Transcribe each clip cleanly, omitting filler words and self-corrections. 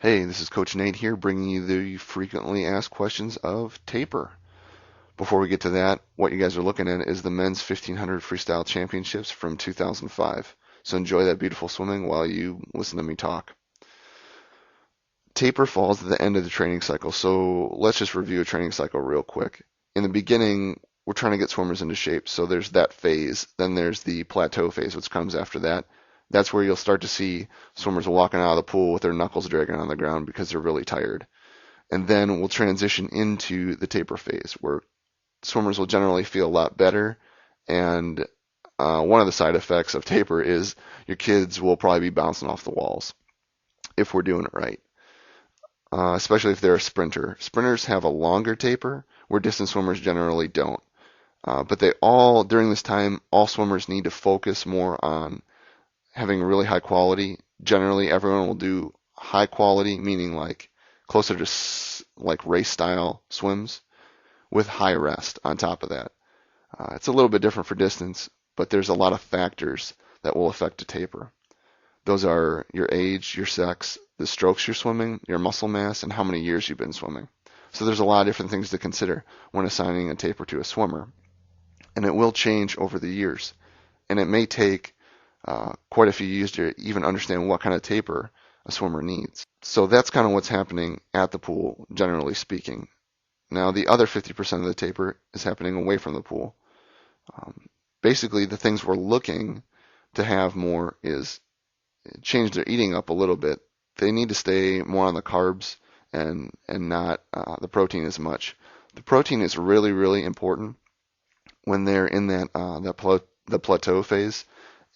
Hey, this is Coach Nate here, bringing you the frequently asked questions of taper. Before we get to that, what you guys are looking at is the men's 1500 freestyle championships from 2005. So enjoy that beautiful swimming while you listen to me talk. Taper falls at the end of the training cycle, so let's just review a training cycle real quick. In the beginning, we're trying to get swimmers into shape, so there's that phase. Then there's the plateau phase, which comes after that. That's where you'll start to see swimmers walking out of the pool with their knuckles dragging on the ground because they're really tired. And then we'll transition into the taper phase where swimmers will generally feel a lot better. And one of the side effects of taper is your kids will probably be bouncing off the walls if we're doing it right, especially if they're a sprinter. Sprinters have a longer taper where distance swimmers generally don't. But during this time, all swimmers need to focus more on having really high quality. Generally, everyone will do high quality, meaning like closer to like race style swims with high rest on top of that. It's a little bit different for distance, but there's a lot of factors that will affect a taper. Those are your age, your sex, the strokes you're swimming, your muscle mass, and how many years you've been swimming. So there's a lot of different things to consider when assigning a taper to a swimmer. And it will change over the years. And it may take quite a few years to even understand what kind of taper a swimmer needs. So that's kind of what's happening at the pool, generally speaking. Now, the other 50% of the taper is happening away from the pool. Basically, the things we're looking to have more is change their eating up a little bit. They need to stay more on the carbs and not the protein as much. The protein is really, really important when they're in the plateau phase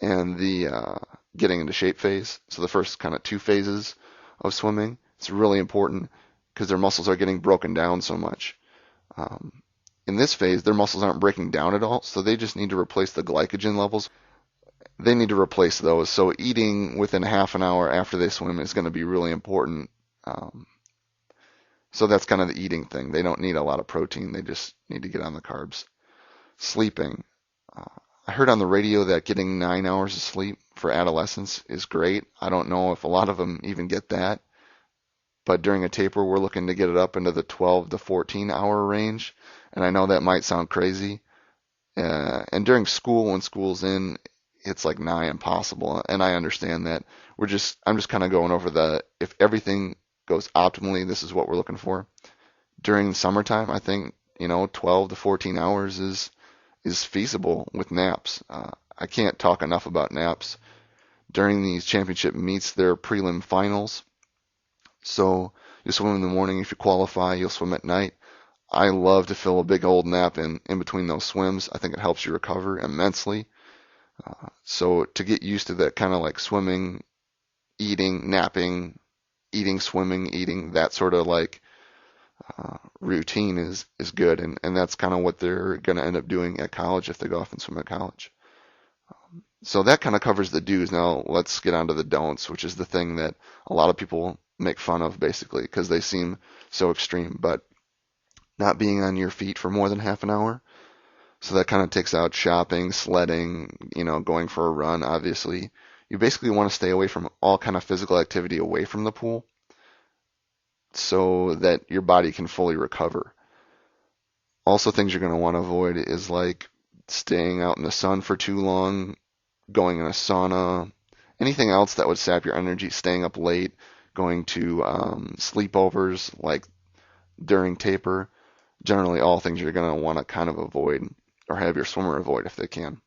and the getting into shape phase. So the first kind of two phases of swimming, it's really important because their muscles are getting broken down so much. In this phase, their muscles aren't breaking down at all, so they just need to replace the glycogen levels. They need to replace those. So eating within half an hour after they swim is going to be really important. So that's kind of the eating thing. They don't need a lot of protein. They just need to get on the carbs. Sleeping. I heard on the radio that getting 9 hours of sleep for adolescents is great. I don't know if a lot of them even get that. But during a taper, we're looking to get it up into the 12 to 14 hour range. And I know that might sound crazy. And during school, when school's in, it's like nigh impossible. And I understand that. I'm just kind of going over if everything goes optimally, this is what we're looking for. During the summertime, I think, 12 to 14 hours is feasible with naps. I can't talk enough about naps. During these championship meets, they're prelim finals. So you swim in the morning. If you qualify, you'll swim at night. I love to fill a big old nap in between those swims. I think it helps you recover immensely. So to get used to that kind of like swimming, eating, napping, eating, swimming, eating, that sort of like routine is good. And that's kind of what they're going to end up doing at college if they go off and swim at college. So that kind of covers the do's. Now let's get on to the don'ts, which is the thing that a lot of people make fun of basically because they seem so extreme. But not being on your feet for more than half an hour. So that kind of takes out shopping, sledding, going for a run, obviously. You basically want to stay away from all kind of physical activity away from the pool so that your body can fully recover. Also, things you're going to want to avoid is like staying out in the sun for too long, going in a sauna, anything else that would sap your energy, staying up late, going to sleepovers like during taper. Generally, all things you're going to want to kind of avoid or have your swimmer avoid if they can.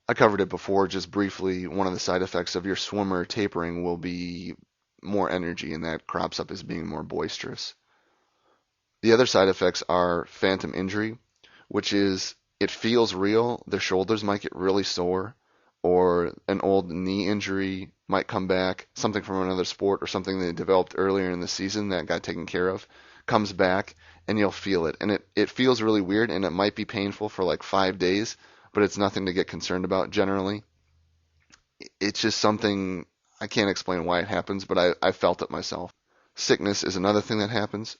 I covered it before just briefly. One of the side effects of your swimmer tapering will be more energy, and that crops up as being more boisterous. The other side effects are phantom injury, which is it feels real. Their shoulders might get really sore, or an old knee injury might come back, something from another sport or something they developed earlier in the season that got taken care of comes back and you'll feel it. And it feels really weird and it might be painful for like 5 days, but it's nothing to get concerned about generally. It's just something I can't explain why it happens, but I felt it myself. Sickness is another thing that happens.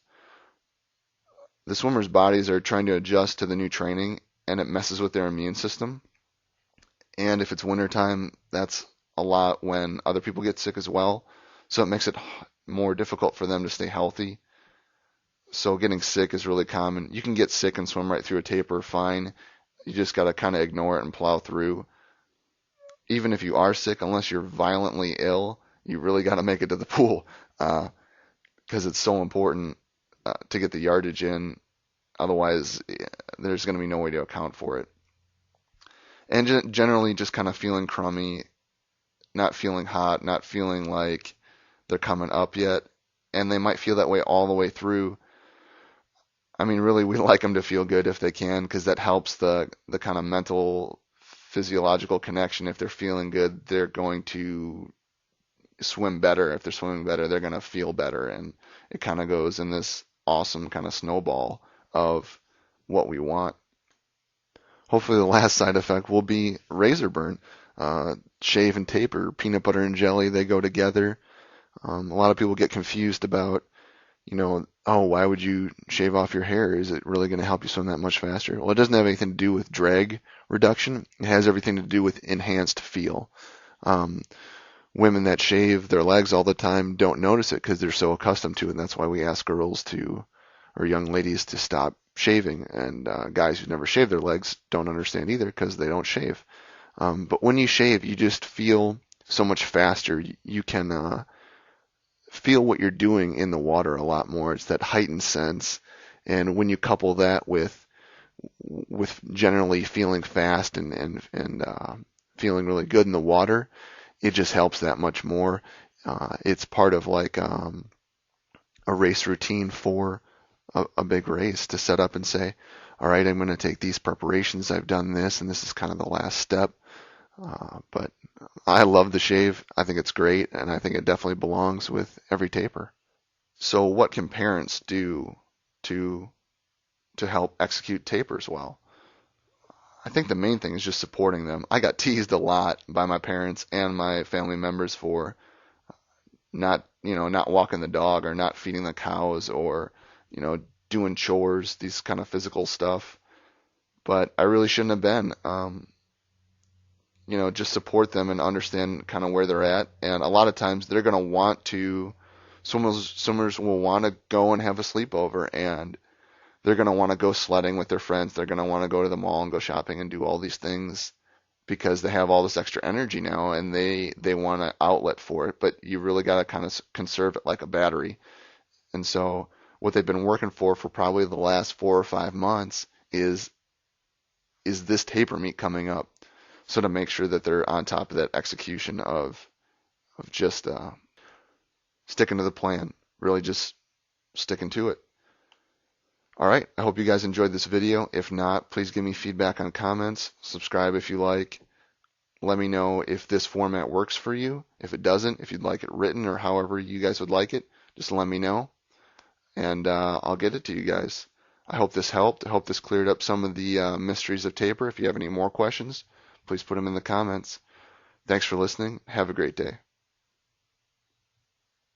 The swimmers' bodies are trying to adjust to the new training and it messes with their immune system. And if it's wintertime, that's a lot when other people get sick as well. so it makes it more difficult for them to stay healthy. So getting sick is really common. You can get sick and swim right through a taper fine. You just got to kind of ignore it and plow through. Even if you are sick, unless you're violently ill, you really got to make it to the pool because it's so important to get the yardage in. Otherwise, there's going to be no way to account for it. And generally, just kind of feeling crummy, not feeling hot, not feeling like they're coming up yet. And they might feel that way all the way through. I mean, really, we like them to feel good if they can, because that helps the kind of mental, physiological connection. If they're feeling good, they're going to swim better. If they're swimming better, they're going to feel better. And it kind of goes in this awesome kind of snowball of what we want. Hopefully, the last side effect will be razor burn. Shave and taper, peanut butter and jelly, they go together. A lot of people get confused about, oh, why would you shave off your hair? Is it really going to help you swim that much faster? Well, it doesn't have anything to do with drag reduction. It has everything to do with enhanced feel. Women that shave their legs all the time don't notice it because they're so accustomed to it. And that's why we ask girls to, or young ladies to stop shaving. And guys who never shave their legs don't understand either because they don't shave. But when you shave, you just feel so much faster. You can feel what you're doing in the water a lot more. It's that heightened sense. And when you couple that with generally feeling fast and feeling really good in the water, it just helps that much more. It's part of like a race routine for a big race to set up and say, all right, I'm going to take these preparations. I've done this, and this is kind of the last step. But I love the shave. I think it's great, and I think it definitely belongs with every taper. So what can parents do to help execute tapers well? I think the main thing is just supporting them. I got teased a lot by my parents and my family members for not walking the dog or not feeding the cows or, doing chores, these kind of physical stuff. But I really shouldn't have been. Just support them and understand kind of where they're at. And a lot of times they're going to want to, swimmers will want to go and have a sleepover, and they're going to want to go sledding with their friends. They're going to want to go to the mall and go shopping and do all these things because they have all this extra energy now and they want an outlet for it. But you really got to kind of conserve it like a battery. And so what they've been working for probably the last 4 or 5 months is this taper meet coming up. So to make sure that they're on top of that execution of just sticking to the plan, really just sticking to it. All right, I hope you guys enjoyed this video. If not, please give me feedback on comments. Subscribe if you like. Let me know if this format works for you. If it doesn't, if you'd like it written or however you guys would like it, just let me know, and I'll get it to you guys. I hope this helped. I hope this cleared up some of the mysteries of taper. If you have any more questions, please put them in the comments. Thanks for listening. Have a great day.